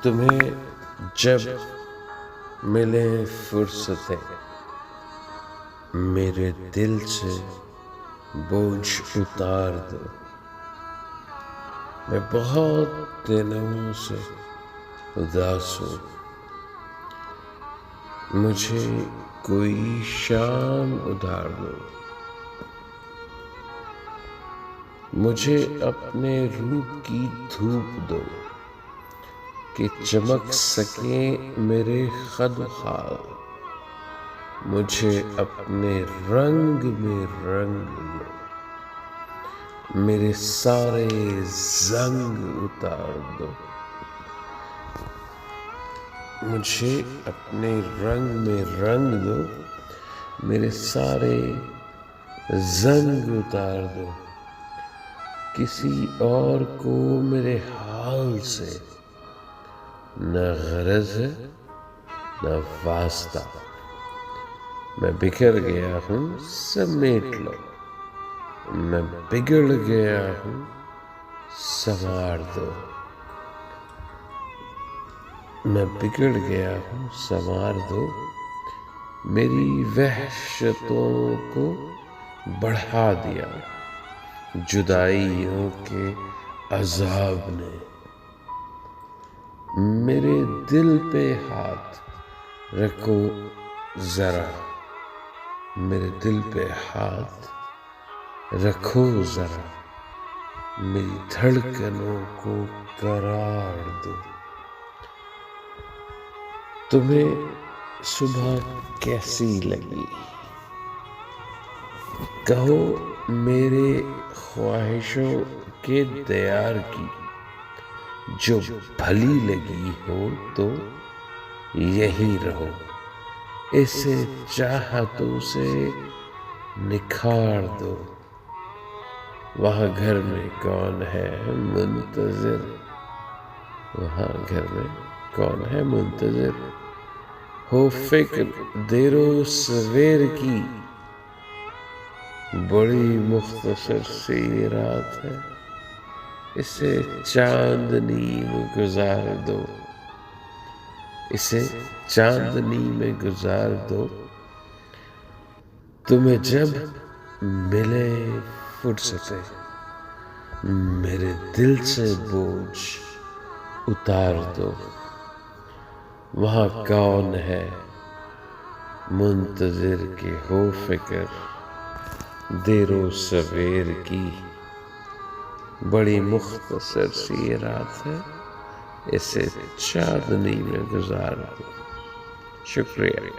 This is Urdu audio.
تمہیں جب ملے فرصتیں میرے دل سے بوجھ اتار دو. میں بہت دنوں سے اداس ہوں. مجھے کوئی شام ادھار دو. مجھے اپنے روپ کی دھوپ دو کہ چمک سکیں میرے خد و خال. مجھے اپنے رنگ میں رنگ لو. میرے سارے زنگ اتار دو. مجھے اپنے رنگ میں رنگ دو. میرے سارے زنگ اتار دو. کسی اور کو میرے حال سے نہ غرض ہے نہ واسطہ. میں بکھر گیا ہوں سمیٹ لو. میں بگڑ گیا ہوں سنوار دو. میں بگڑ گیا ہوں سنوار دو. میری وحشتوں کو بڑھا دیا جدائیوں کے عذاب نے. میرے دل پہ ہاتھ رکھو ذرا. میرے دل پہ ہاتھ رکھو ذرا. میری دھڑکنوں کو قرار دو. تمہیں صبح کیسی لگی؟ کہو میرے خواہشوں کے دیار کی. جو بھلی لگی ہو تو یہی رہو. اسے چاہتوں سے نکھار دو. وہاں گھر میں کون ہے منتظر؟ وہاں گھر میں کون ہے منتظر؟ ہو فکر دیر و سویر کی. بڑی مختصر سی رات ہے. اسے چاندنی میں گزار دو. اسے چاندنی میں گزار دو. تمہیں جب ملے فرصتیں میرے دل سے بوجھ اتار دو. وہاں کون ہے منتظر کے ہو فکر دیر و سویر کی. بڑی مختصر سی رات ہے. اسے چاندنی میں گزار دو. شکریہ.